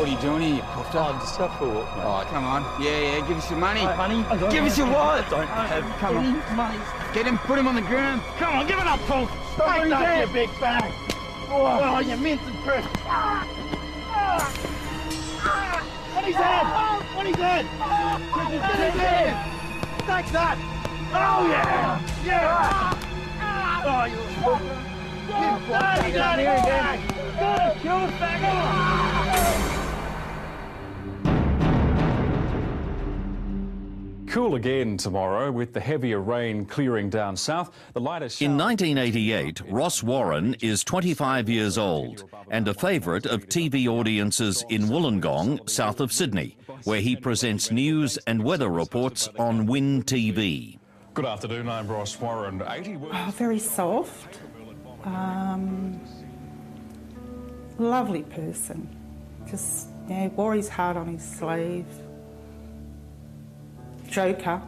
What are you doing here, you puffer? I'm just up for a walk, mate. Oh, come on. Yeah, give us your money. Money? Give us your wallet. Don't have Come on. money. Get him, put him on the ground. Come on, give it up, Paul. Take that, you big bag. Oh, you minted prick. On his head! On his head! Get his head! Take that! Oh, yeah! Yeah! Oh, you fucker! Get down here again! Get him, kill the faggot! Cool again tomorrow with the heavier rain clearing down south. The lightest In 1988, Ross Warren is 25 years old and a favourite of TV audiences in Wollongong, south of Sydney, where he presents news and weather reports on Win TV. Good afternoon, I'm Ross Warren. 80 very soft, lovely person. Just, wore his heart on his sleeve. Joker.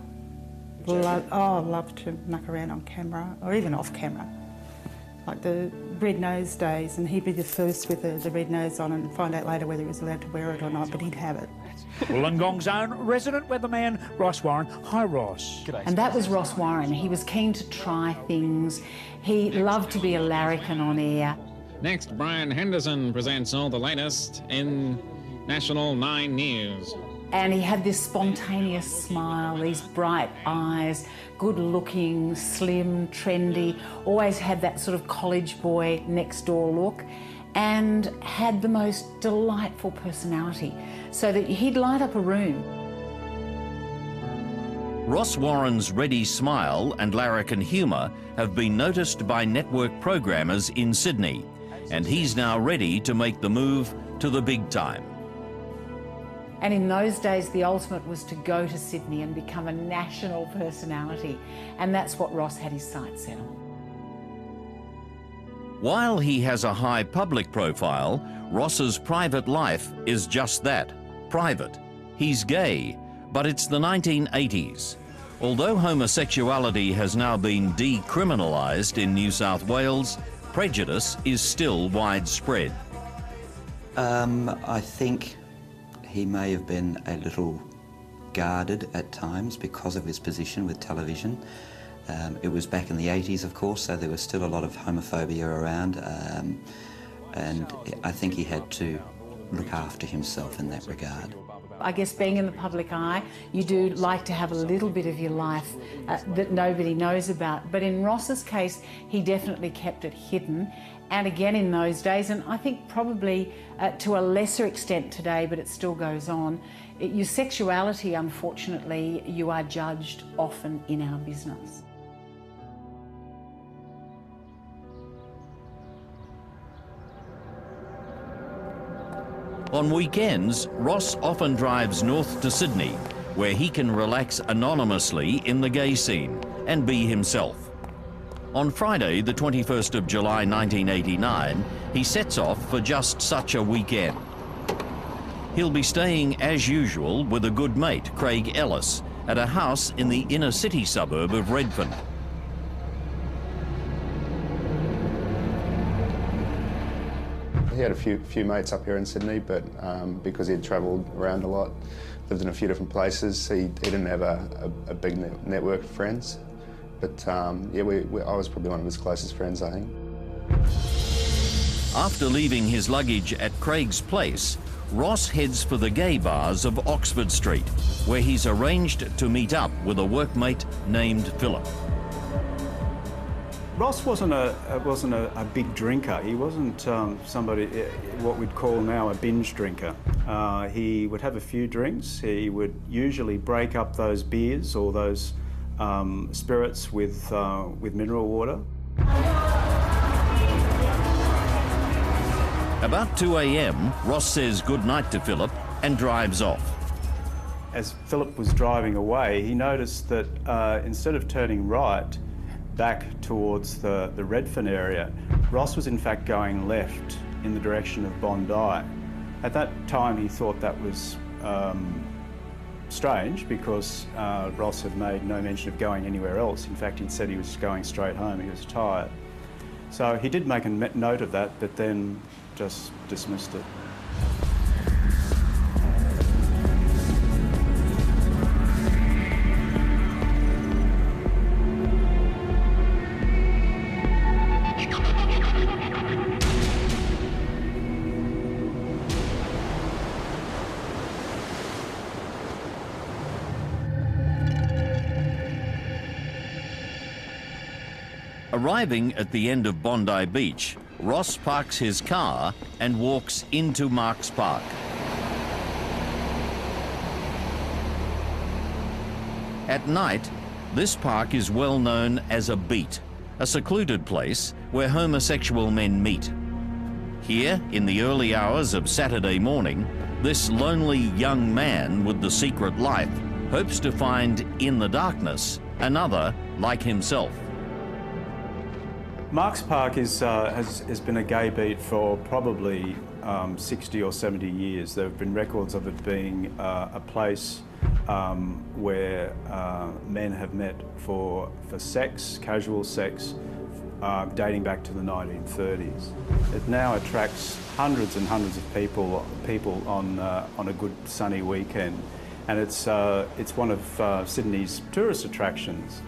Love to muck around on camera, or even off camera. Like the red nose days, and he'd be the first with the red nose on and find out later whether he was allowed to wear it or not, but he'd have it. Wollongong's own resident weatherman, Ross Warren. Hi, Ross. And that was Ross Warren. He was keen to try things. He loved to be a larrikin on air. Next, Brian Henderson presents all the latest in National 9 News. And he had this spontaneous smile, these bright eyes, good-looking, slim, trendy, always had that sort of college boy next-door look, and had the most delightful personality, so that he'd light up a room. Ross Warren's ready smile and larrikin humour have been noticed by network programmers in Sydney, and he's now ready to make the move to the big time. And in those days, the ultimate was to go to Sydney and become a national personality. And that's what Ross had his sights set on. While he has a high public profile, Ross's private life is just that, private. He's gay, but it's the 1980s. Although homosexuality has now been decriminalised in New South Wales, prejudice is still widespread. I think he may have been a little guarded at times because of his position with television. It was back in the 80s, of course, so there was still a lot of homophobia around, and I think he had to look after himself in that regard. I guess being in the public eye, you do like to have a little bit of your life that nobody knows about. But in Ross's case, he definitely kept it hidden. And again in those days, and I think probably to a lesser extent today, but it still goes on, your sexuality, unfortunately, you are judged often in our business. On weekends, Ross often drives north to Sydney, where he can relax anonymously in the gay scene and be himself. On Friday, the 21st of July 1989, he sets off for just such a weekend. He'll be staying as usual with a good mate, Craig Ellis, at a house in the inner city suburb of Redfern. He had a few mates up here in Sydney, but because he'd travelled around a lot, lived in a few different places, he didn't have a big network of friends. But yeah, I was probably one of his closest friends, I think. After leaving his luggage at Craig's place, Ross heads for the gay bars of Oxford Street, where he's arranged to meet up with a workmate named Philip. Ross wasn't a big drinker. He wasn't somebody, what we'd call now a binge drinker. He would have a few drinks. He would usually break up those beers or those spirits with mineral water. About 2 a.m, Ross says goodnight to Philip and drives off. As Philip was driving away, he noticed that instead of turning right back towards the Redfern area, Ross was in fact going left in the direction of Bondi. At that time, he thought that was strange because Ross had made no mention of going anywhere else. In fact, he'd said he was going straight home, he was tired. So he did make a note of that, but then just dismissed it. Arriving at the end of Bondi Beach, Ross parks his car and walks into Marks Park. At night, this park is well known as a beat, a secluded place where homosexual men meet. Here, in the early hours of Saturday morning, this lonely young man with the secret life hopes to find in the darkness another like himself. Marks Park has been a gay beat for probably 60 or 70 years. There have been records of it being a place where men have met for sex, casual sex, dating back to the 1930s. It now attracts hundreds and hundreds of people on a good sunny weekend, and it's one of Sydney's tourist attractions.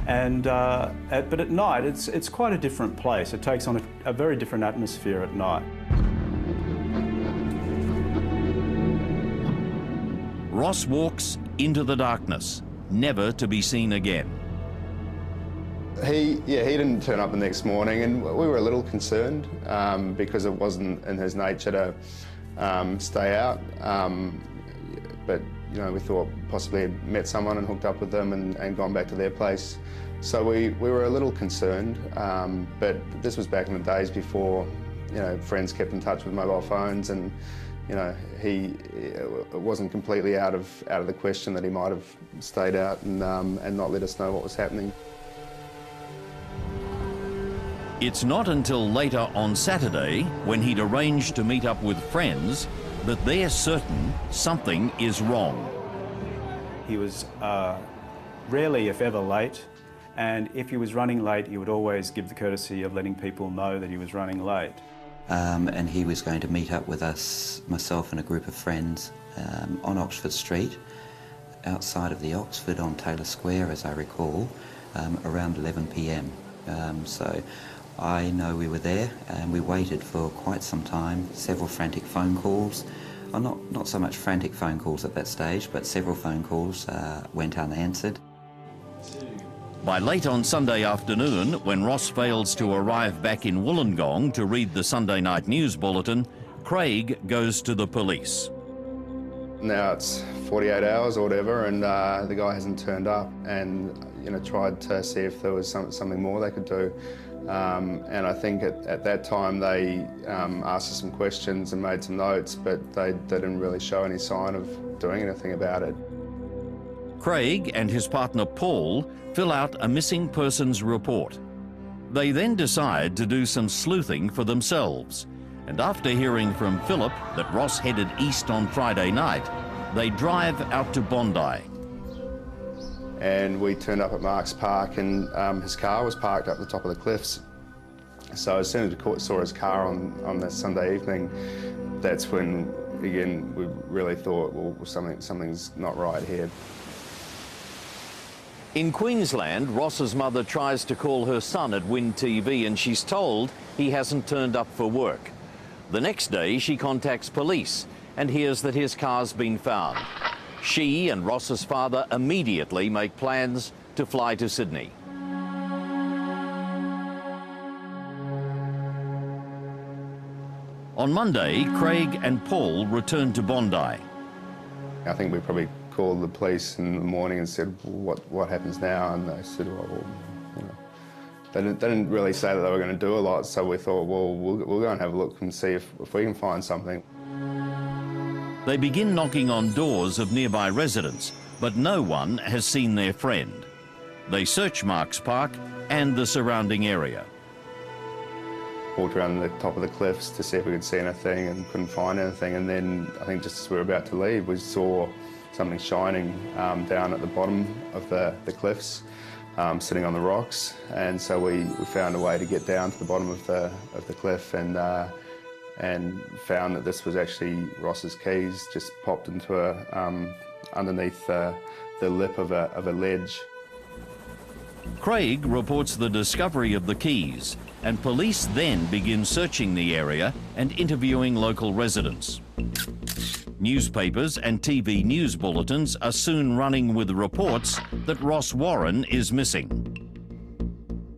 And but at night, it's quite a different place. It takes on a very different atmosphere at night. Ross walks into the darkness, never to be seen again. He didn't turn up the next morning, and we were a little concerned because it wasn't in his nature to stay out. But you know, we thought possibly he'd met someone and hooked up with them and gone back to their place. So we were a little concerned, but this was back in the days before, you know, friends kept in touch with mobile phones, and you know, it wasn't completely out of the question that he might have stayed out and not let us know what was happening. It's not until later on Saturday, when he'd arranged to meet up with friends, that they're certain something is wrong. He was rarely, if ever, late, and if he was running late, he would always give the courtesy of letting people know that he was running late. And he was going to meet up with us, myself and a group of friends, on Oxford Street, outside of the Oxford on Taylor Square, as I recall, around 11 p.m. So I know we were there, and we waited for quite some time, several frantic phone calls. Well, not so much frantic phone calls at that stage, but several phone calls went unanswered. By late on Sunday afternoon, when Ross fails to arrive back in Wollongong to read the Sunday night news bulletin, Craig goes to the police. Now it's 48 hours or whatever, and the guy hasn't turned up, and you know, tried to see if there was something more they could do. And I think at that time they asked us some questions and made some notes, but they didn't really show any sign of doing anything about it. Craig and his partner Paul fill out a missing persons report. They then decide to do some sleuthing for themselves, and after hearing from Philip that Ross headed east on Friday night, they drive out to Bondi. And we turned up at Marks Park, and his car was parked up the top of the cliffs. So as soon as we saw his car on that Sunday evening, that's when, again, we really thought, well, something's not right here. In Queensland, Ross's mother tries to call her son at Win TV, and she's told he hasn't turned up for work. The next day, she contacts police and hears that his car's been found. She and Ross's father immediately make plans to fly to Sydney. On Monday, Craig and Paul return to Bondi. I think we probably called the police in the morning and said, what happens now? And they said, well, you know, they didn't really say that they were going to do a lot, so we thought, well, we'll go and have a look and see if we can find something. They begin knocking on doors of nearby residents, but no one has seen their friend. They search Marks Park and the surrounding area. Walked around the top of the cliffs to see if we could see anything and couldn't find anything. And then I think just as we were about to leave, we saw something shining down at the bottom of the cliffs, sitting on the rocks. And so we found a way to get down to the bottom of the cliff and found that this was actually Ross's keys, just popped into underneath the lip of a ledge. Craig reports the discovery of the keys, and police then begin searching the area and interviewing local residents. Newspapers and TV news bulletins are soon running with reports that Ross Warren is missing.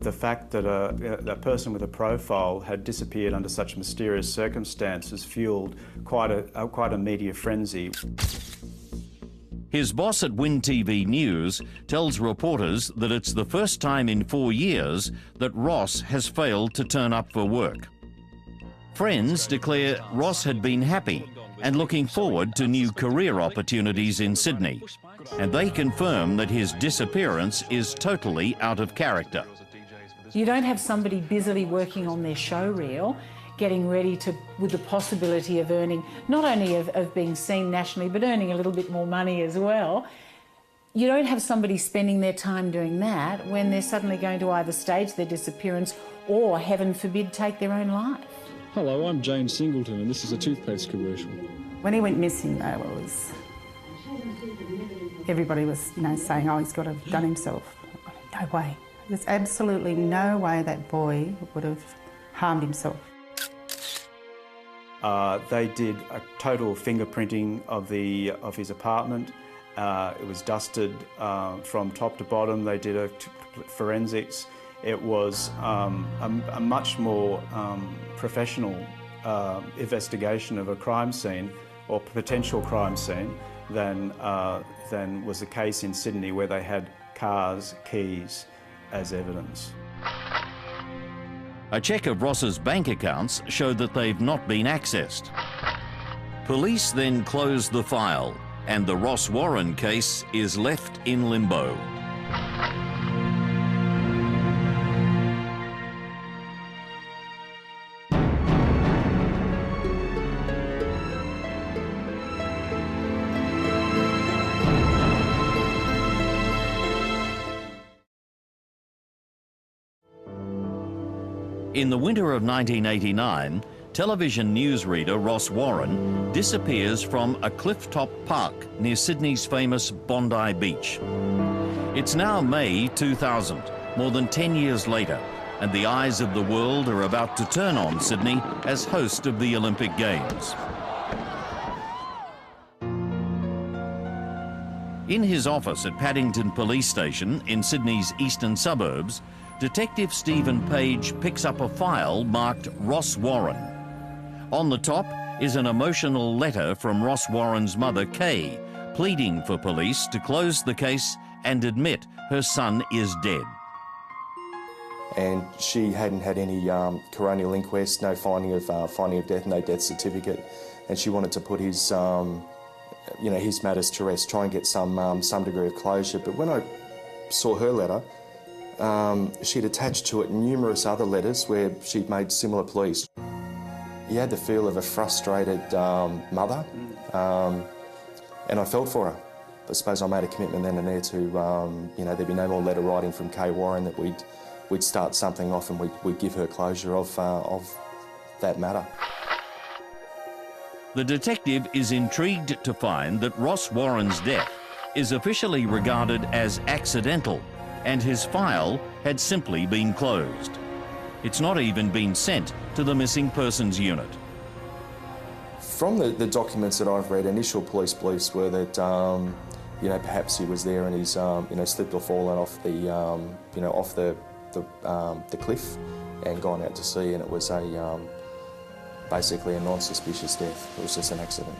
The fact that a person with a profile had disappeared under such mysterious circumstances fueled quite a media frenzy. His boss at Win TV News tells reporters that it's the first time in 4 years that Ross has failed to turn up for work. Friends declare Ross had been happy and looking forward to new career opportunities in Sydney, and they confirm that his disappearance is totally out of character. You don't have somebody busily working on their show reel, getting ready with the possibility of earning, not only of being seen nationally, but earning a little bit more money as well. You don't have somebody spending their time doing that when they're suddenly going to either stage their disappearance or, heaven forbid, take their own life. Hello, I'm James Singleton and this is a toothpaste commercial. When he went missing, though, everybody was, saying, oh, he's got to have done himself. No way. There's absolutely no way that boy would have harmed himself. They did a total fingerprinting of his apartment. It was dusted from top to bottom. They did a forensics. It was a much more professional investigation of a crime scene or potential crime scene than was the case in Sydney, where they had cars, keys as evidence. A check of Ross's bank accounts showed that they've not been accessed. Police then closed the file, and the Ross Warren case is left in limbo. In the winter of 1989, television newsreader Ross Warren disappears from a clifftop park near Sydney's famous Bondi Beach. It's now May 2000, more than 10 years later, and the eyes of the world are about to turn on Sydney as host of the Olympic Games. In his office at Paddington Police Station in Sydney's eastern suburbs, Detective Stephen Page picks up a file marked Ross Warren. On the top is an emotional letter from Ross Warren's mother, Kay, pleading for police to close the case and admit her son is dead. And she hadn't had any coronial inquest, no finding of death, no death certificate, and she wanted to put his, his matters to rest, try and get some degree of closure. But when I saw her letter, she'd attached to it numerous other letters where she'd made similar pleas. You had the feel of a frustrated mother, and I felt for her. I suppose I made a commitment then and there to, there'd be no more letter writing from Kay Warren, that we'd start something off and we'd give her closure of that matter. The detective is intrigued to find that Ross Warren's death is officially regarded as accidental, and his file had simply been closed. It's not even been sent to the missing persons unit. From the documents that I've read, initial police beliefs were that, perhaps he was there and he's, slipped or fallen off the, the cliff and gone out to sea, and it was basically a non-suspicious death. It was just an accident.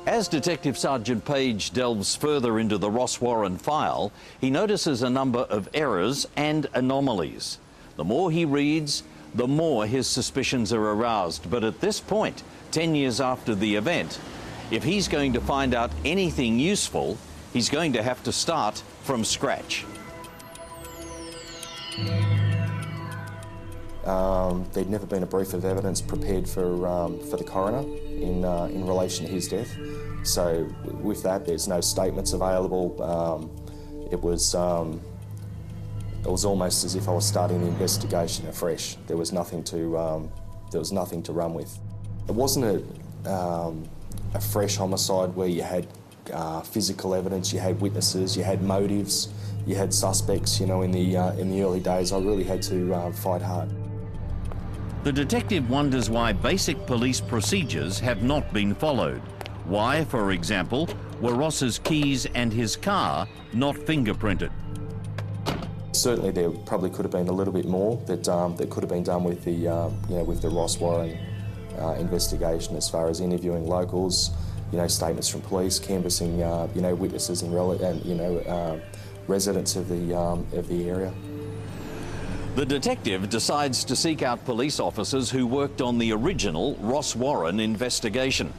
As Detective Sergeant Page delves further into the Ross Warren file, he notices a number of errors and anomalies. The more he reads, the more his suspicions are aroused. But at this point, 10 years after the event, if he's going to find out anything useful, he's going to have to start from scratch. There'd never been a brief of evidence prepared for the coroner in relation to his death. So with that, there's no statements available. It was almost as if I was starting the investigation afresh. There was nothing to run with. It wasn't a fresh homicide where you had physical evidence, you had witnesses, you had motives, you had suspects. In the early days, I really had to fight hard. The detective wonders why basic police procedures have not been followed, Why, for example, were Ross's keys and his car not fingerprinted? Certainly, there probably could have been a little bit more that could have been done with the with the Ross Warren investigation, as far as interviewing locals, statements from police, canvassing witnesses and residents of the area. The detective decides to seek out police officers who worked on the original Ross Warren investigation.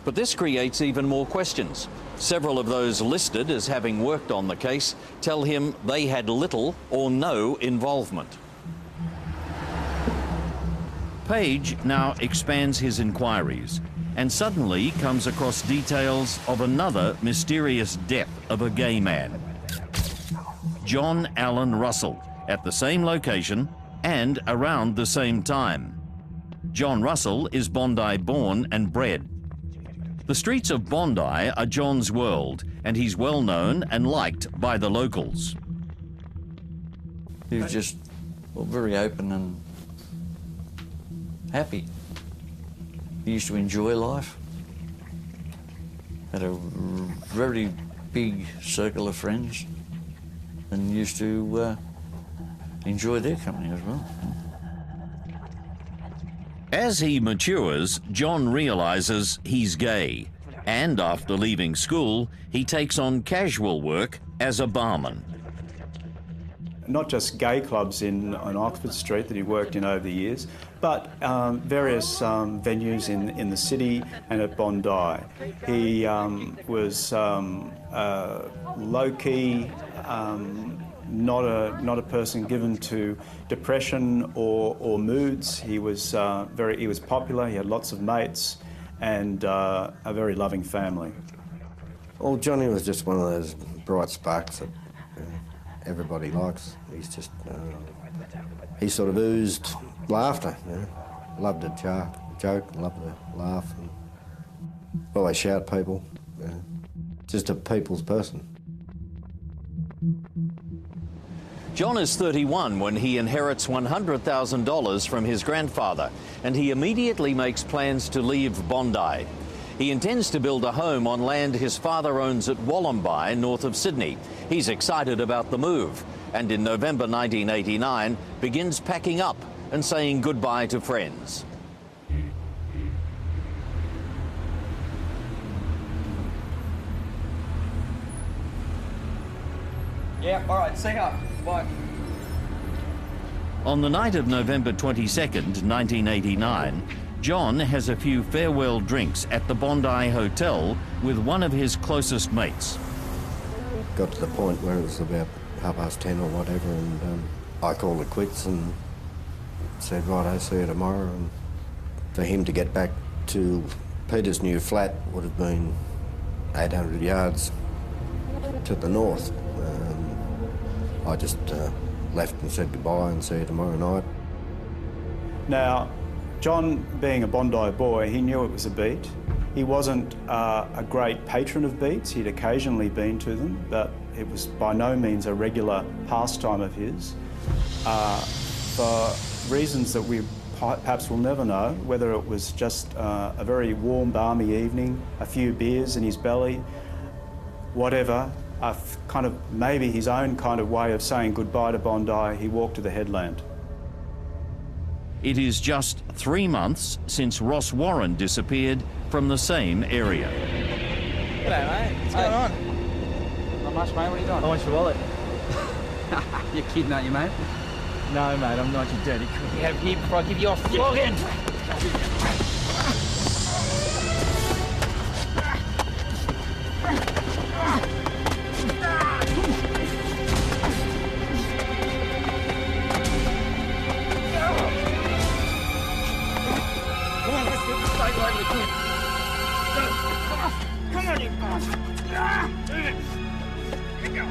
But this creates even more questions. Several of those listed as having worked on the case tell him they had little or no involvement. Page now expands his inquiries and suddenly comes across details of another mysterious death of a gay man. John Allen Russell, at the same location and around the same time. John Russell is Bondi born and bred. The streets of Bondi are John's world, and he's well known and liked by the locals. He was just very open and happy. He used to enjoy life. Had a very big circle of friends and used to enjoy their company as well. As he matures, John realises he's gay, and after leaving school, he takes on casual work as a barman. Not just gay clubs on Oxford Street that he worked in over the years, but various venues in the city and at Bondi. He was low-key, not a person given to depression or moods. He was popular. He had lots of mates and a very loving family. Well, Johnny was just one of those bright sparks that everybody likes. He's just he sort of oozed laughter. Loved to joke, loved to laugh, and always shout at people. Just a people's person. John is 31 when he inherits $100,000 from his grandfather, and he immediately makes plans to leave Bondi. He intends to build a home on land his father owns at Wollombi, north of Sydney. He's excited about the move, and in November 1989 begins packing up and saying goodbye to friends. Yeah, all right, see ya. Bye. On the night of November 22nd, 1989, John has a few farewell drinks at the Bondi Hotel with one of his closest mates. Got to the point where it was about 10:30 or whatever, and I called it quits and said, right, I'll see you tomorrow. And for him to get back to Peter's new flat would have been 800 yards to the north. I just left and said goodbye and see you tomorrow night. Now, John, being a Bondi boy, he knew it was a beat. He wasn't a great patron of beats. He'd occasionally been to them, but it was by no means a regular pastime of his. For reasons that we perhaps will never know, whether it was just a very warm, balmy evening, a few beers in his belly, whatever, maybe his own kind of way of saying goodbye to Bondi, he walked to the headland. It is just 3 months since Ross Warren disappeared from the same area. G'day, mate. What's going on? Not much, mate. What are you doing? I want your wallet. You're kidding, aren't you, mate? No, mate, I'm not, you dirty criminal. Get out of here before I give you a flogging. Come on, you bastard! Do it! Let go!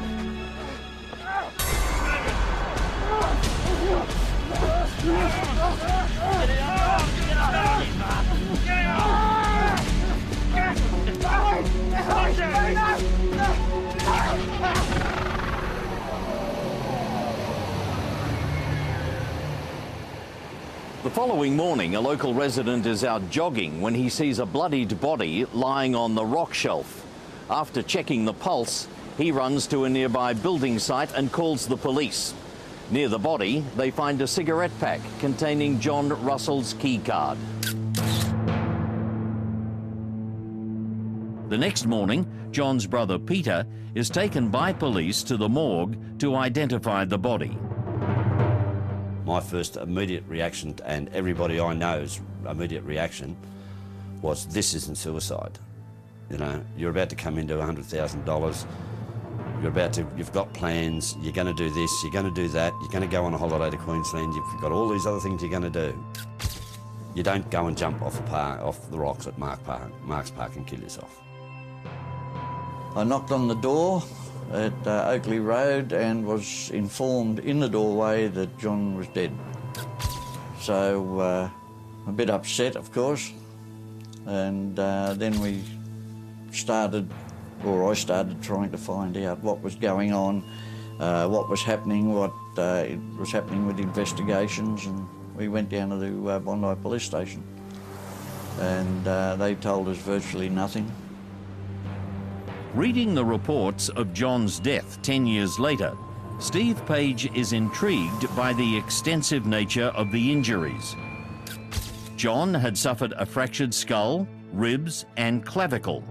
The following morning, a local resident is out jogging when he sees a bloodied body lying on the rock shelf. After checking the pulse, he runs to a nearby building site and calls the police. Near the body, they find a cigarette pack containing John Russell's key card. The next morning, John's brother Peter is taken by police to the morgue to identify the body. My first immediate reaction, and everybody I know's immediate reaction, was this isn't suicide. You know, you're about to come into $100,000. You've got plans, you're going to do this, you're going to do that, you're going to go on a holiday to Queensland, you've got all these other things you're going to do. You don't go and jump off the rocks at Marks Park and kill yourself. I knocked on the door at Oakley Road and was informed in the doorway that John was dead. So a bit upset, of course, and then we started, or I started trying to find out what was going on, what was happening, what was happening with investigations, and we went down to the Bondi police station, and they told us virtually nothing. Reading the reports of John's death 10 years later, Steve Page is intrigued by the extensive nature of the injuries. John had suffered a fractured skull, ribs and clavicle,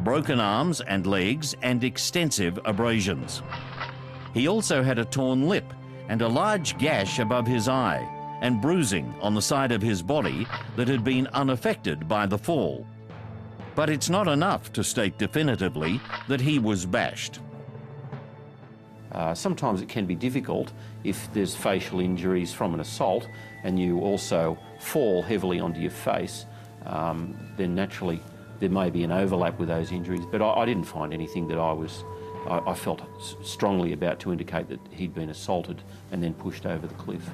broken arms and legs and extensive abrasions. He also had a torn lip and a large gash above his eye and bruising on the side of his body that had been unaffected by the fall. But it's not enough to state definitively that he was bashed. Sometimes it can be difficult if there's facial injuries from an assault and you also fall heavily onto your face, then naturally there may be an overlap with those injuries, but I didn't find anything that I felt strongly about to indicate that he'd been assaulted and then pushed over the cliff.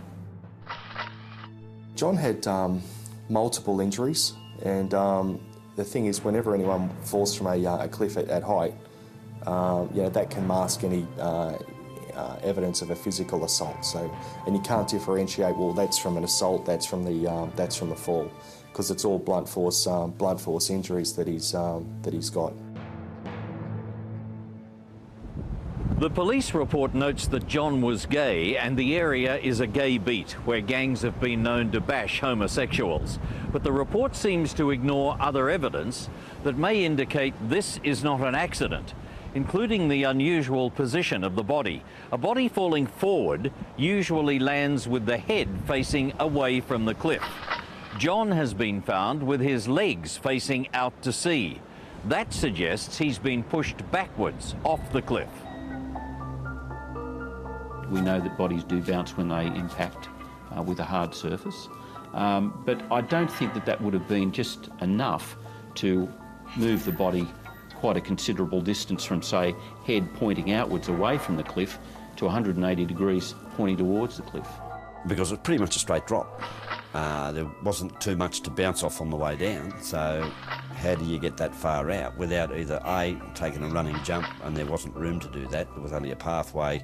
John had multiple injuries, and the thing is, whenever anyone falls from a cliff at height, that can mask any evidence of a physical assault. So, and you can't differentiate. Well, that's from an assault. That's from the fall, because it's all blunt force injuries that he's got. The police report notes that John was gay and the area is a gay beat where gangs have been known to bash homosexuals. But the report seems to ignore other evidence that may indicate this is not an accident, including the unusual position of the body. A body falling forward usually lands with the head facing away from the cliff. John has been found with his legs facing out to sea. That suggests he's been pushed backwards off the cliff. We know that bodies do bounce when they impact with a hard surface, but I don't think that would have been just enough to move the body quite a considerable distance from, say, head pointing outwards away from the cliff to 180 degrees pointing towards the cliff. Because it was pretty much a straight drop. There wasn't too much to bounce off on the way down, so how do you get that far out without either A, taking a running jump, and there wasn't room to do that, there was only a pathway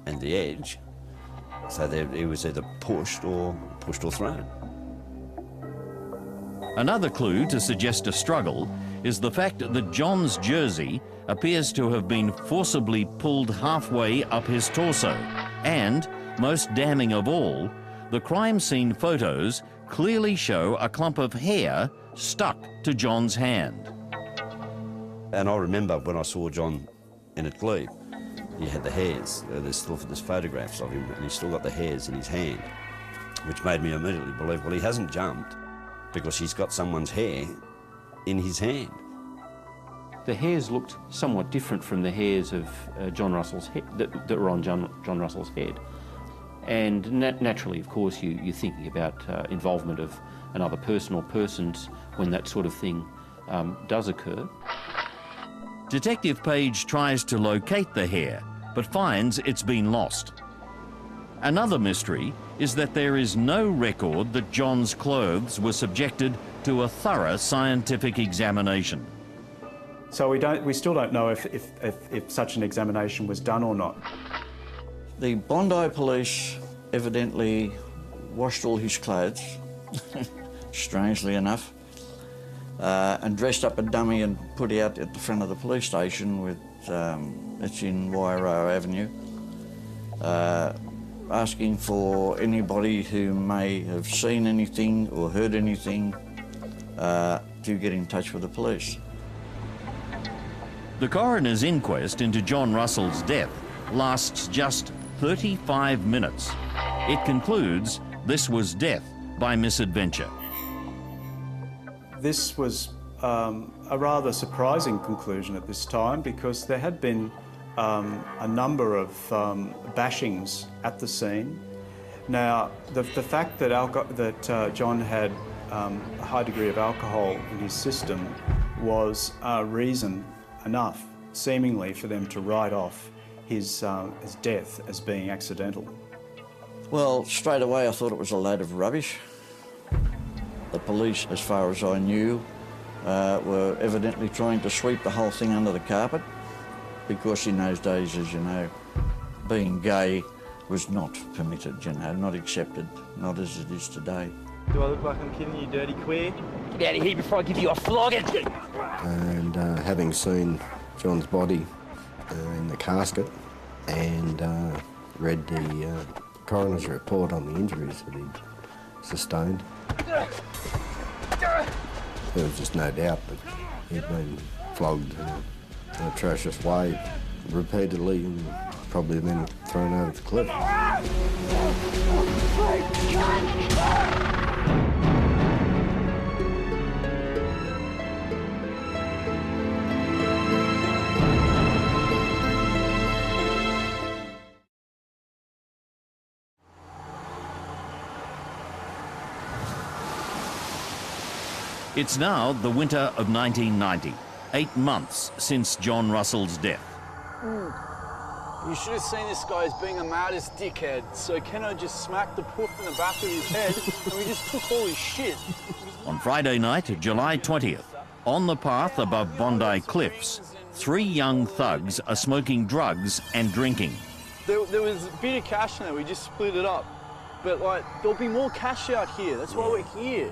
and the edge, so it was either pushed or thrown. Another clue to suggest a struggle is the fact that John's jersey appears to have been forcibly pulled halfway up his torso, and, most damning of all, the crime scene photos clearly show a clump of hair stuck to John's hand. And I remember when I saw John in it glue, he had the hairs. There's photographs of him, and he's still got the hairs in his hand, which made me immediately believe, well, he hasn't jumped because he's got someone's hair in his hand. The hairs looked somewhat different from the hairs of John Russell's head that were on John Russell's head. And naturally, of course, you're thinking about involvement of another person or persons when that sort of thing does occur. Detective Page tries to locate the hair, but finds it's been lost. Another mystery is that there is no record that John's clothes were subjected to a thorough scientific examination. So we still don't know if such an examination was done or not. The Bondi police evidently washed all his clothes strangely enough, and dressed up a dummy and put out at the front of the police station with, it's in Wairau Avenue, asking for anybody who may have seen anything or heard anything to get in touch with the police. The coroner's inquest into John Russell's death lasts just 35 minutes. It concludes this was death by misadventure. This was a rather surprising conclusion at this time because there had been a number of bashings at the scene. Now, the fact that John had a high degree of alcohol in his system was reason enough, seemingly, for them to write off his death as being accidental. Well, straight away I thought it was a load of rubbish. The police, as far as I knew, were evidently trying to sweep the whole thing under the carpet because in those days, as you know, being gay was not permitted, you know, not accepted, not as it is today. Do I look like I'm kidding you, dirty queer? Get out of here before I give you a flogging! And having seen John's body in the casket and read the coroner's report on the injuries that he'd sustained, there was just no doubt that he'd been flogged in an atrocious way repeatedly and probably then thrown over the cliff. It's now the winter of 1990, 8 months since John Russell's death. You should have seen this guy as being a maddest dickhead, so Keno just smacked the poof in the back of his head and we just took all his shit. On Friday night, July 20th, on the path above Bondi Cliffs, 3 young thugs are smoking drugs and drinking. There was a bit of cash in there, we just split it up. But like, there'll be more cash out here, that's why we're here.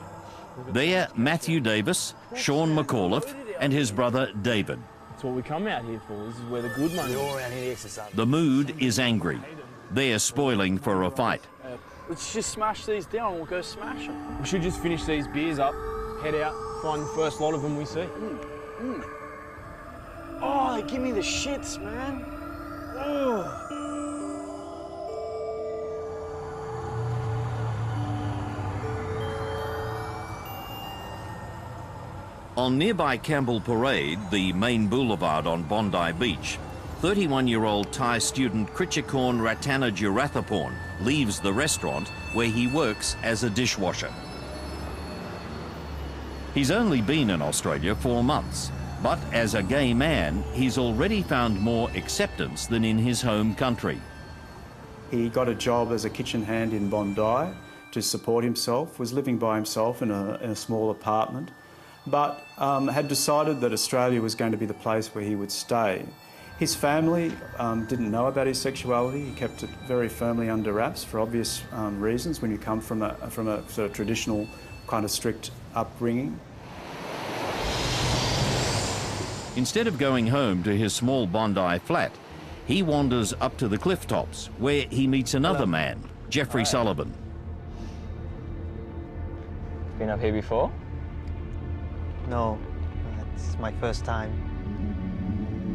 They're Matthew Davis, Sean McAuliffe and his brother David. That's what we come out here for. This is where the good money is. We're all around here to exercise. The mood is angry. They're spoiling for a fight. Let's just smash these down and we'll go smash them. We should just finish these beers up, head out, find the first lot of them we see. Oh, they give me the shits, man. Oh. On nearby Campbell Parade, the main boulevard on Bondi Beach, 31-year-old Thai student Krichakorn Ratanajurathaporn leaves the restaurant where he works as a dishwasher. He's only been in Australia 4 months, but as a gay man, he's already found more acceptance than in his home country. He got a job as a kitchen hand in Bondi to support himself, was living by himself in a small apartment, but had decided that Australia was going to be the place where he would stay. His family didn't know about his sexuality. He kept it very firmly under wraps for obvious reasons when you come from a sort of traditional kind of strict upbringing. Instead of going home to his small Bondi flat, he wanders up to the cliff tops where he meets another man, Jeffrey Sullivan. Been up here before? No, it's my first time.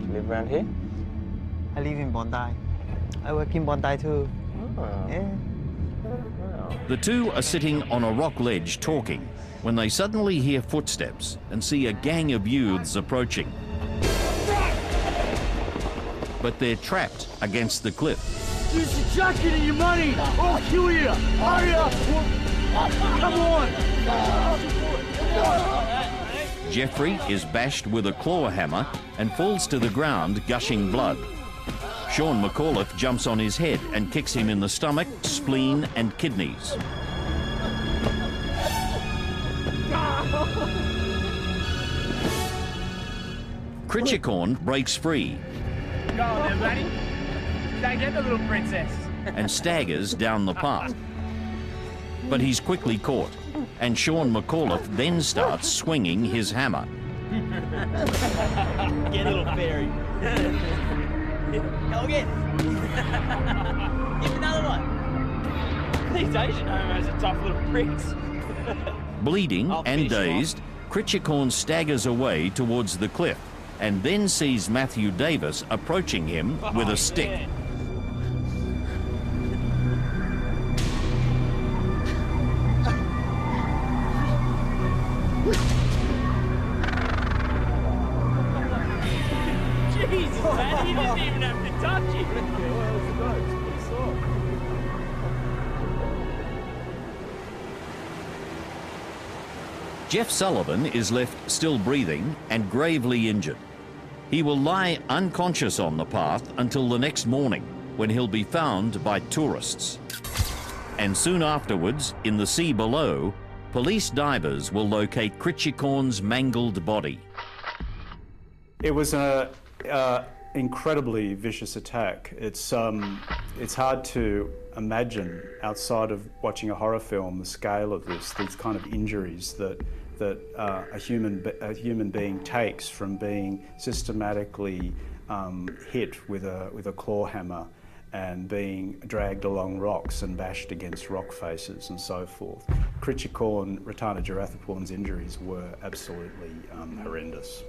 You live around here? I live in Bondi. I work in Bondi too. Oh. Yeah. The two are sitting on a rock ledge talking when they suddenly hear footsteps and see a gang of youths approaching. But they're trapped against the cliff. Use your jacket and your money! I'll kill you! Hurry up! Come on! Jeffrey is bashed with a claw hammer and falls to the ground, gushing blood. Sean McAuliffe jumps on his head and kicks him in the stomach, spleen and kidneys. Krichakorn breaks free Go on then, buddy. Don't get the little princess. and staggers down the path. But he's quickly caught. and Sean McAuliffe then starts swinging his hammer. Get a little fairy. Go again. Give me another one. These Asian homos are tough little pricks. Bleeding and dazed, Critchicorn staggers away towards the cliff and then sees Matthew Davis approaching him with a stick. Yeah. Jesus, man, you didn't even have to touch it. Jeff Sullivan is left still breathing and gravely injured. He will lie unconscious on the path until the next morning, when he'll be found by tourists. And soon afterwards, in the sea below, police divers will locate Critchicorn's mangled body. It was an incredibly vicious attack. It's hard to imagine, outside of watching a horror film, the scale of these kind of injuries that a human being takes from being systematically hit with a claw hammer and being dragged along rocks and bashed against rock faces and so forth. Critchicorn, Ratana Girathaporn's injuries were absolutely horrendous.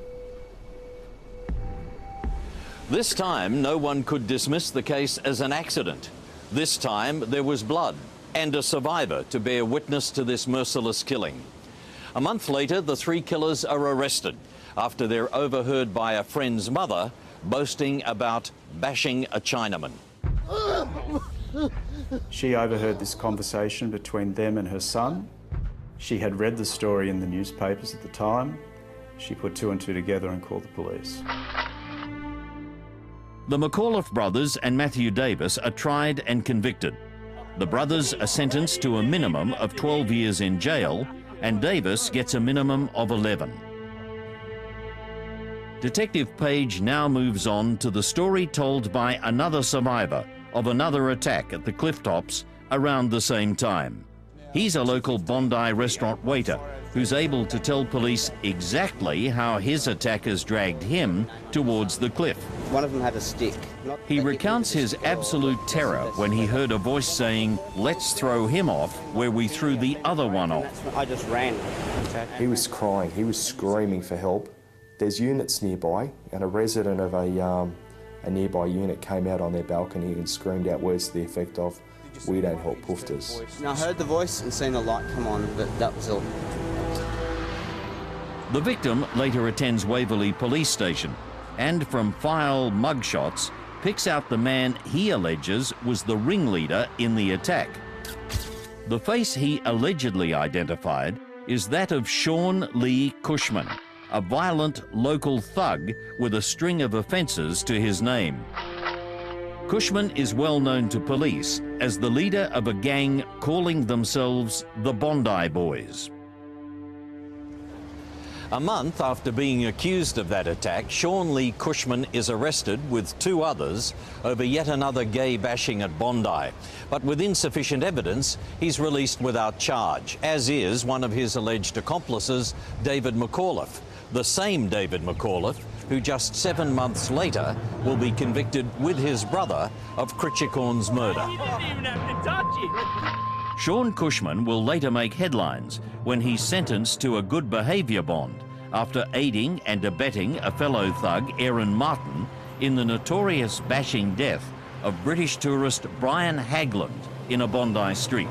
This time, no one could dismiss the case as an accident. This time, there was blood and a survivor to bear witness to this merciless killing. A month later, the three killers are arrested after they're overheard by a friend's mother boasting about bashing a Chinaman. She overheard this conversation between them and her son. She had read the story in the newspapers at the time. She put two and two together and called the police. The McAuliffe brothers and Matthew Davis are tried and convicted. The brothers are sentenced to a minimum of 12 years in jail, and Davis gets a minimum of 11. Detective Page now moves on to the story told by another survivor of another attack at the cliff tops around the same time. He's a local Bondi restaurant waiter who's able to tell police exactly how his attackers dragged him towards the cliff. One of them had a stick. He recounts his absolute terror when he heard a voice saying, "Let's throw him off where we threw the other one off." I just ran. He was crying, he was screaming for help. There's units nearby, and a resident of a nearby unit came out on their balcony and screamed out words to the effect of, "We don't help poofters." And I heard the voice and seen the light come on, but that was all. The victim later attends Waverley Police Station and, from file mugshots, picks out the man he alleges was the ringleader in the attack. The face he allegedly identified is that of Sean Lee Cushman, a violent local thug with a string of offences to his name. Cushman is well known to police as the leader of a gang calling themselves the Bondi Boys. A month after being accused of that attack, Sean Lee Cushman is arrested with two others over yet another gay bashing at Bondi. But with insufficient evidence, he's released without charge, as is one of his alleged accomplices, David McAuliffe, the same David McAuliffe who just 7 months later will be convicted with his brother of Critchicorn's murder. You didn't even have to touch it. Sean Cushman will later make headlines when he's sentenced to a good behaviour bond after aiding and abetting a fellow thug, Aaron Martin, in the notorious bashing death of British tourist Brian Hagland in a Bondi street.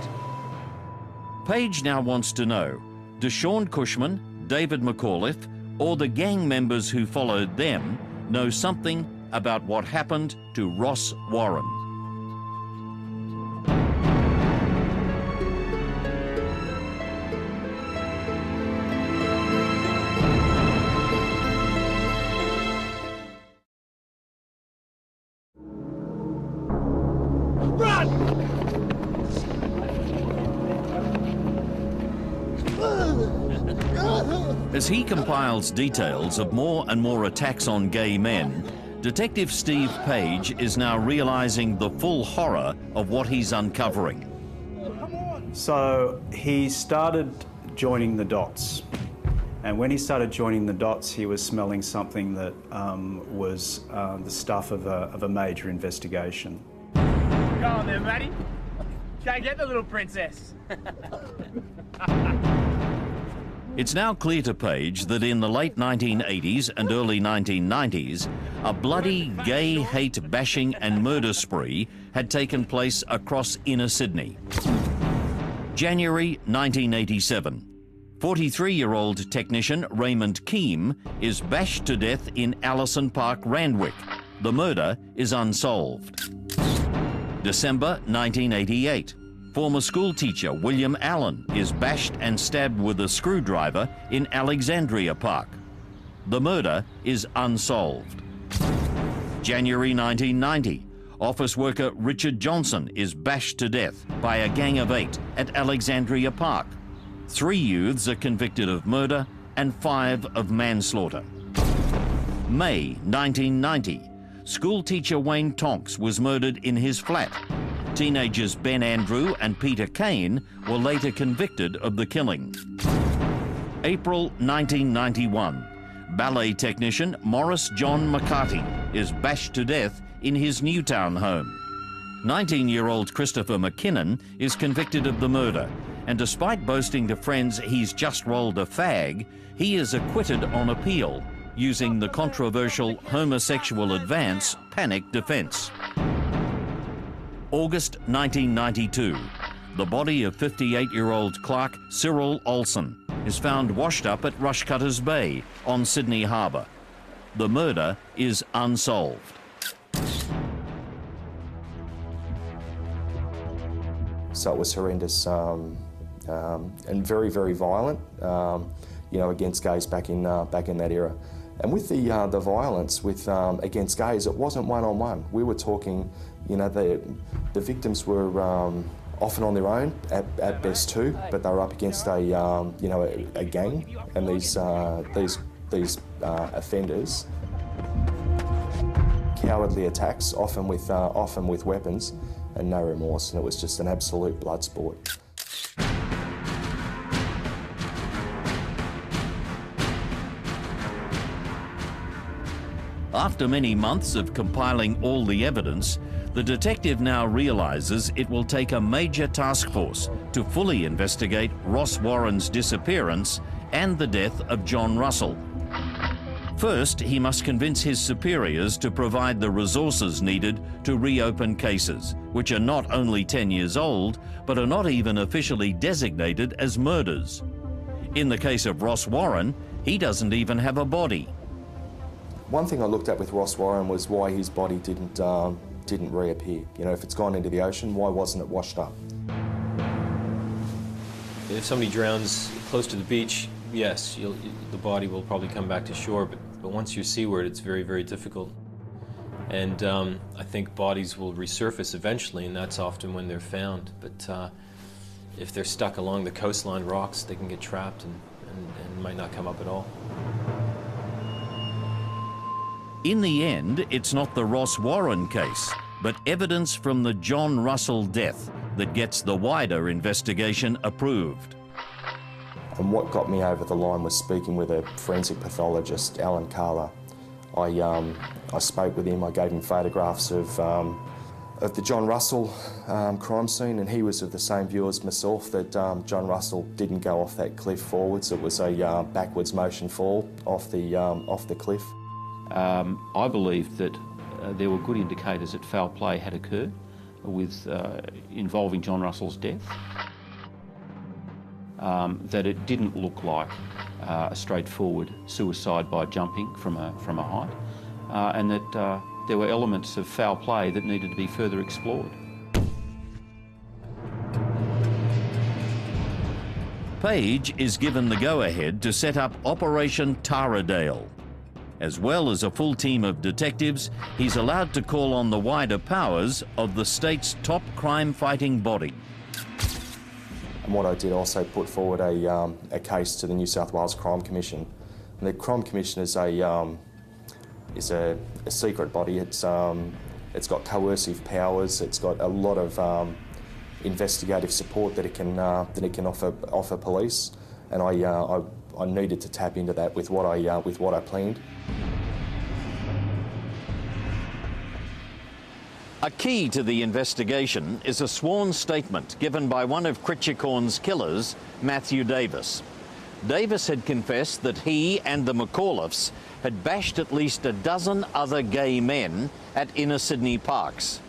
Page now wants to know, do Sean Cushman, David McAuliffe, or the gang members who followed them know something about what happened to Ross Warren? As he compiles details of more and more attacks on gay men, Detective Steve Page is now realising the full horror of what he's uncovering. So he started joining the dots. And when he started joining the dots, he was smelling something that was the stuff of a major investigation. Go on there, Matty. Go get the little princess. It's now clear to Page that in the late 1980s and early 1990s, a bloody gay hate bashing and murder spree had taken place across inner Sydney. January 1987. 43-year-old technician Raymond Keem is bashed to death in Allison Park, Randwick. The murder is unsolved. December 1988. Former school teacher William Allen is bashed and stabbed with a screwdriver in Alexandria Park. The murder is unsolved. January 1990. Office worker Richard Johnson is bashed to death by a gang of 8 at Alexandria Park. 3 youths are convicted of murder and 5 of manslaughter. May 1990. School teacher Wayne Tonks was murdered in his flat. Teenagers Ben Andrew and Peter Kane were later convicted of the killing. April 1991. Ballet technician Morris John McCarty is bashed to death in his Newtown home. 19-year-old Christopher McKinnon is convicted of the murder, and despite boasting to friends he's just rolled a fag, he is acquitted on appeal using the controversial homosexual advance panic defence. August 1992. The body of 58-year-old clerk Cyril Olsen is found washed up at Rushcutters Bay on Sydney Harbour. The murder is unsolved. So it was horrendous and very, very violent, you know, against gays back in that era. And with the violence against gays, it wasn't one-on-one. We were talking, you know, the victims were often on their own at best too, but they were up against a you know, a gang, and these offenders, cowardly attacks, often with weapons, and no remorse, and it was just an absolute blood sport. After many months of compiling all the evidence, the detective now realises it will take a major task force to fully investigate Ross Warren's disappearance and the death of John Russell. First, he must convince his superiors to provide the resources needed to reopen cases, which are not only 10 years old, but are not even officially designated as murders. In the case of Ross Warren, he doesn't even have a body. One thing I looked at with Ross Warren was why his body didn't reappear. You know, if it's gone into the ocean, why wasn't it washed up? If somebody drowns close to the beach, yes, the body will probably come back to shore, but once you're seaward, it's very, very difficult. And I think bodies will resurface eventually, and that's often when they're found. But if they're stuck along the coastline rocks, they can get trapped and might not come up at all. In the end, it's not the Ross Warren case, but evidence from the John Russell death that gets the wider investigation approved. And what got me over the line was speaking with a forensic pathologist, Alan Carla. I spoke with him, I gave him photographs of the John Russell crime scene, and he was of the same view as myself, that John Russell didn't go off that cliff forwards. It was a backwards motion fall off the cliff. I believe that there were good indicators that foul play had occurred with involving John Russell's death. That it didn't look like a straightforward suicide by jumping from a height, and that there were elements of foul play that needed to be further explored. Page is given the go-ahead to set up Operation Taradale. As well as a full team of detectives, he's allowed to call on the wider powers of the state's top crime-fighting body. And what I did also put forward a case to the New South Wales Crime Commission. And the Crime Commission is a secret body. It's got coercive powers. It's got a lot of investigative support that it can offer police. and I needed to tap into that with what I planned. A key to the investigation is a sworn statement given by one of Critchicorn's killers, Matthew Davis. Davis had confessed that he and the McAuliffes had bashed at least a dozen other gay men at inner Sydney parks.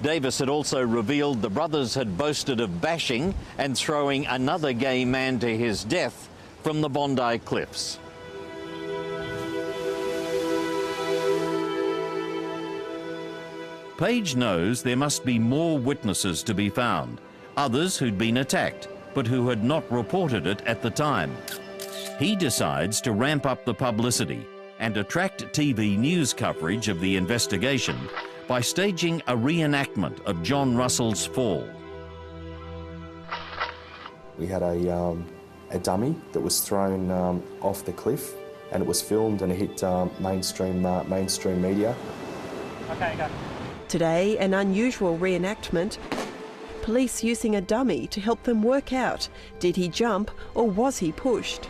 Davis had also revealed the brothers had boasted of bashing and throwing another gay man to his death from the Bondi cliffs. Page knows there must be more witnesses to be found, others who'd been attacked, but who had not reported it at the time. He decides to ramp up the publicity and attract TV news coverage of the investigation by staging a reenactment of John Russell's fall. We had a dummy that was thrown off the cliff, and it was filmed and it hit mainstream media. Okay, go. Today, an unusual reenactment. Police using a dummy to help them work out, did he jump or was he pushed?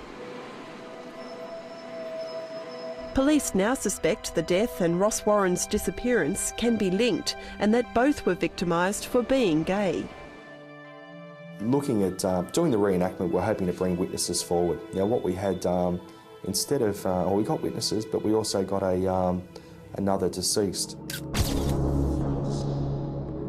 Police now suspect the death and Ross Warren's disappearance can be linked, and that both were victimised for being gay. Looking at doing the reenactment, we're hoping to bring witnesses forward. You know, what we had, instead of, we got witnesses, but we also got another deceased.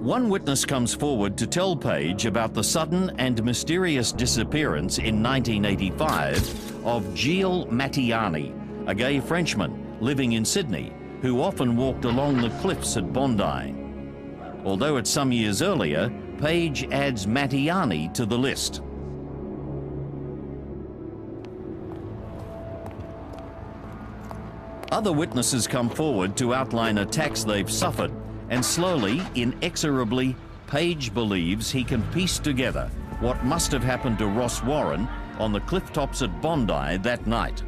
One witness comes forward to tell Page about the sudden and mysterious disappearance in 1985 of Gilles Mattiani, a gay Frenchman living in Sydney who often walked along the cliffs at Bondi. Although it's some years earlier, Page adds Mattiani to the list. Other witnesses come forward to outline attacks they've suffered, and slowly, inexorably, Page believes he can piece together what must have happened to Ross Warren on the cliff tops at Bondi that night.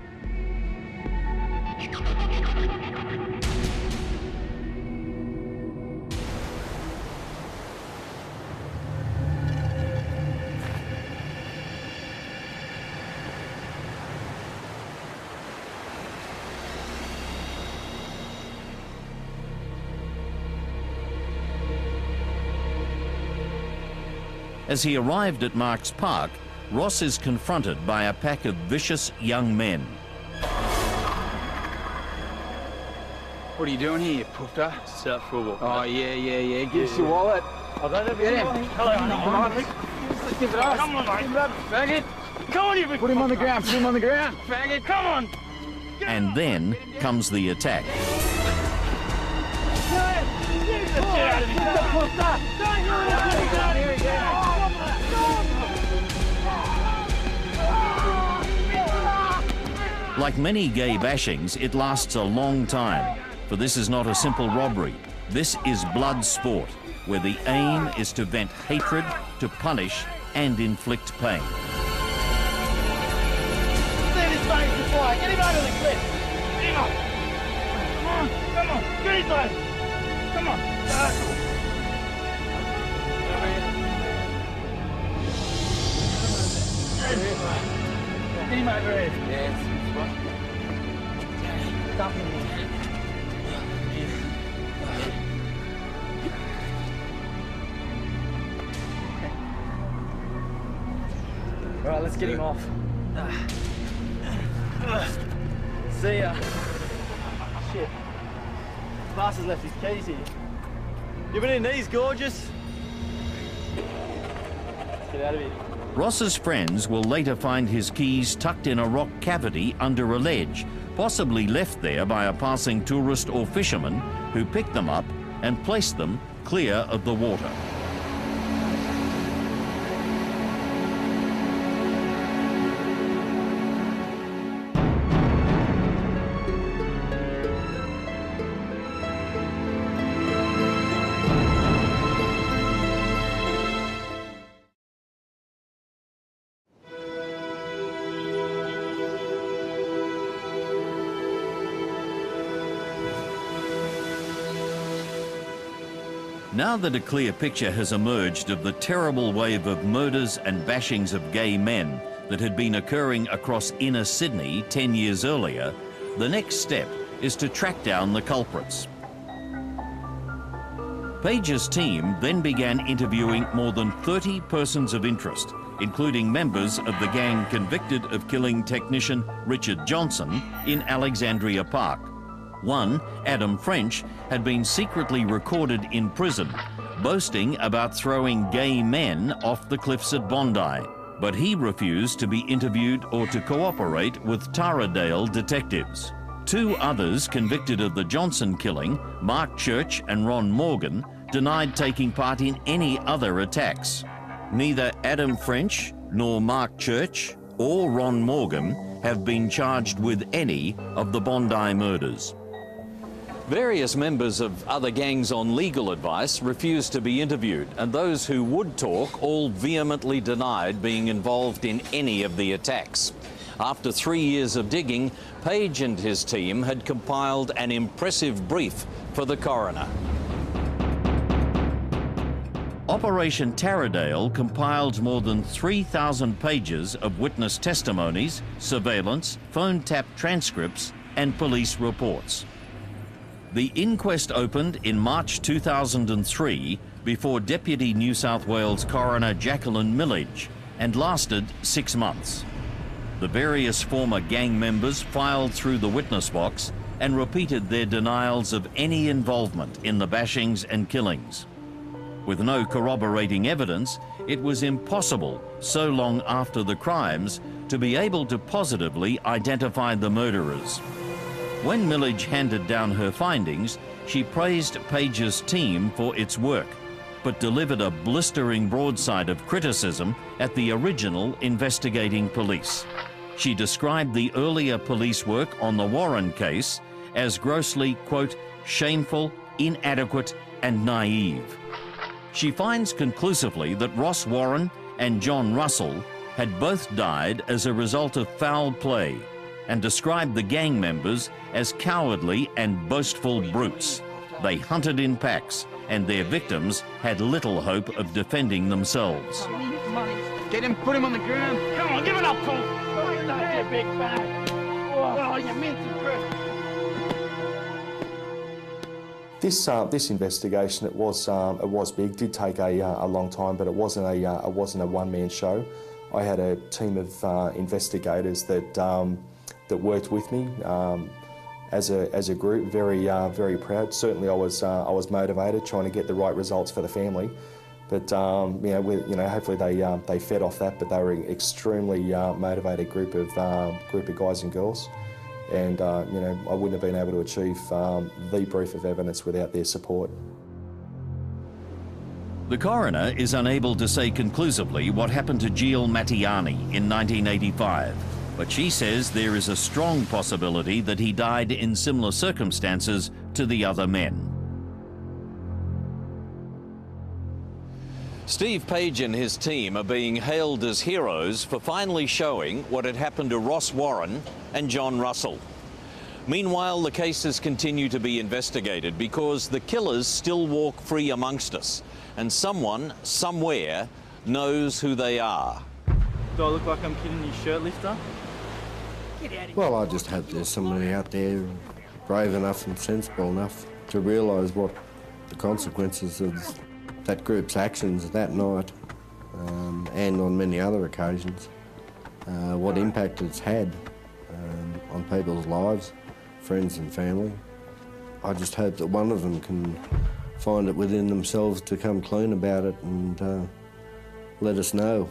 As he arrived at Marks Park, Ross is confronted by a pack of vicious young men. What are you doing here, you puffer? Just out for a walk. Oh, yeah. Give us your wallet. I don't have Get him. Hello, Come on, mate. Give it us. Come on, mate. Give it up, faggot. Come on, you big Put him on the ground. Put him on the ground. faggot. Come on. And then comes the attack. Like many gay bashings, it lasts a long time, for this is not a simple robbery. This is blood sport, where the aim is to vent hatred, to punish and inflict pain. Get his face to fly. Get him over the cliff. Get him up. Come on. Get his face. Come on. Get him over here. Yes. Dump him in. All right, let's get him off. See ya. Shit. Bastard's left his keys here. You been in these, gorgeous? Let's get out of here. Ross's friends will later find his keys tucked in a rock cavity under a ledge, possibly left there by a passing tourist or fisherman who picked them up and placed them clear of the water. Now that a clear picture has emerged of the terrible wave of murders and bashings of gay men that had been occurring across inner Sydney 10 years earlier, the next step is to track down the culprits. Page's team then began interviewing more than 30 persons of interest, including members of the gang convicted of killing technician Richard Johnson in Alexandria Park. One, Adam French, had been secretly recorded in prison, boasting about throwing gay men off the cliffs at Bondi, but he refused to be interviewed or to cooperate with Taradale detectives. Two others convicted of the Johnson killing, Mark Church and Ron Morgan, denied taking part in any other attacks. Neither Adam French nor Mark Church or Ron Morgan have been charged with any of the Bondi murders. Various members of other gangs on legal advice refused to be interviewed, and those who would talk all vehemently denied being involved in any of the attacks. After 3 years of digging, Page and his team had compiled an impressive brief for the coroner. Operation Taradale compiled more than 3,000 pages of witness testimonies, surveillance, phone tap transcripts, and police reports. The inquest opened in March 2003 before Deputy New South Wales Coroner Jacqueline Millage and lasted 6 months. The various former gang members filed through the witness box and repeated their denials of any involvement in the bashings and killings. With no corroborating evidence, it was impossible, so long after the crimes, to be able to positively identify the murderers. When Millage handed down her findings, she praised Page's team for its work, but delivered a blistering broadside of criticism at the original investigating police. She described the earlier police work on the Warren case as grossly, quote, shameful, inadequate, and naive. She finds conclusively that Ross Warren and John Russell had both died as a result of foul play, and described the gang members as cowardly and boastful brutes. They hunted in packs, and their victims had little hope of defending themselves. Get him, put him on the ground. Come on, give it up, Paul. Don't big fat. Oh, you meant to press. This investigation, it was big. Did take a long time, but it wasn't a one-man show. I had a team of investigators that worked with me as a group. Very proud. Certainly, I was motivated, trying to get the right results for the family. But hopefully they fed off that. But they were an extremely motivated group of guys and girls. And I wouldn't have been able to achieve the brief of evidence without their support. The coroner is unable to say conclusively what happened to Gilles Mattiani in 1985, but she says there is a strong possibility that he died in similar circumstances to the other men. Steve Page and his team are being hailed as heroes for finally showing what had happened to Ross Warren and John Russell. Meanwhile, the cases continue to be investigated because the killers still walk free amongst us, and someone, somewhere, knows who they are. Do I look like I'm kidding your shirt lifter? Well, I just hope there's somebody out there brave enough and sensible enough to realise what the consequences of that group's actions that night and on many other occasions, what impact it's had on people's lives, friends and family. I just hope that one of them can find it within themselves to come clean about it and let us know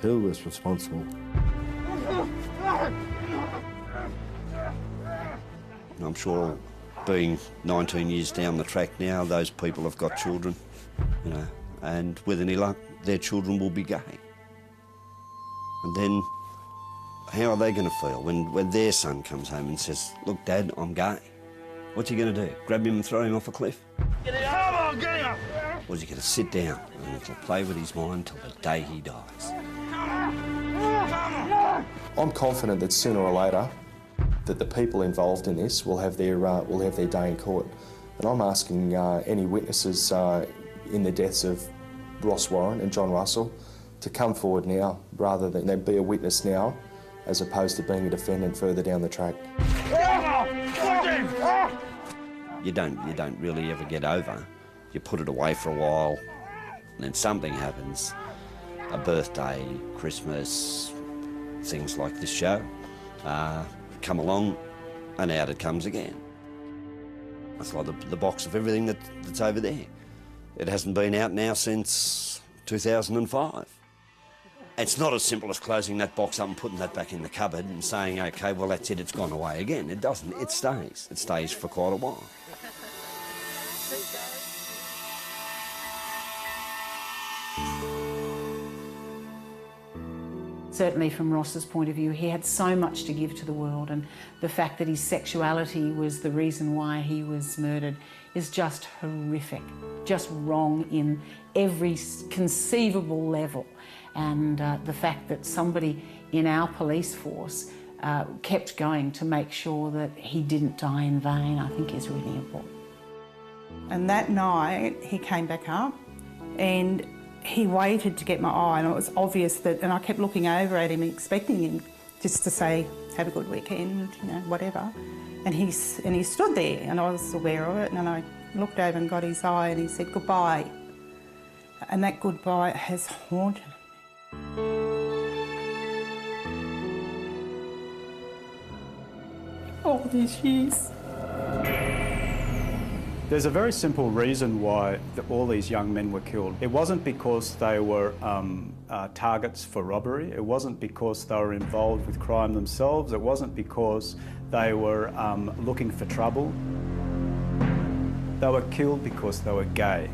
who was responsible. I'm sure being 19 years down the track now, those people have got children, and with any luck, their children will be gay. And then, how are they going to feel when their son comes home and says, look, Dad, I'm gay? What's he going to do? Grab him and throw him off a cliff? Get it up! Come on, get him! Or is he going to sit down and it'll play with his mind till the day he dies? I'm confident that sooner or later, that the people involved in this will have their day in court. And I'm asking any witnesses in the deaths of Ross Warren and John Russell to come forward now rather than be a witness now as opposed to being a defendant further down the track. You don't really ever get over. You put it away for a while, and then something happens. A birthday, Christmas, things like this show come along, and out it comes again. It's like the box of everything that's over there. It hasn't been out now since 2005. It's not as simple as closing that box up and putting that back in the cupboard and saying, OK, well, that's it, it's gone away again. It doesn't. It stays. It stays for quite a while. Certainly from Ross's point of view, he had so much to give to the world, and the fact that his sexuality was the reason why he was murdered is just horrific, just wrong in every conceivable level. And the fact that somebody in our police force kept going to make sure that he didn't die in vain, I think is really important. And that night he came back up and he waited to get my eye, and it was obvious that, and I kept looking over at him expecting him just to say, have a good weekend, you know, whatever. And he stood there, and I was aware of it, and I looked over and got his eye, and he said goodbye. And that goodbye has haunted me. All these years. There's a very simple reason why all these young men were killed. It wasn't because they were targets for robbery. It wasn't because they were involved with crime themselves. It wasn't because they were looking for trouble. They were killed because they were gay.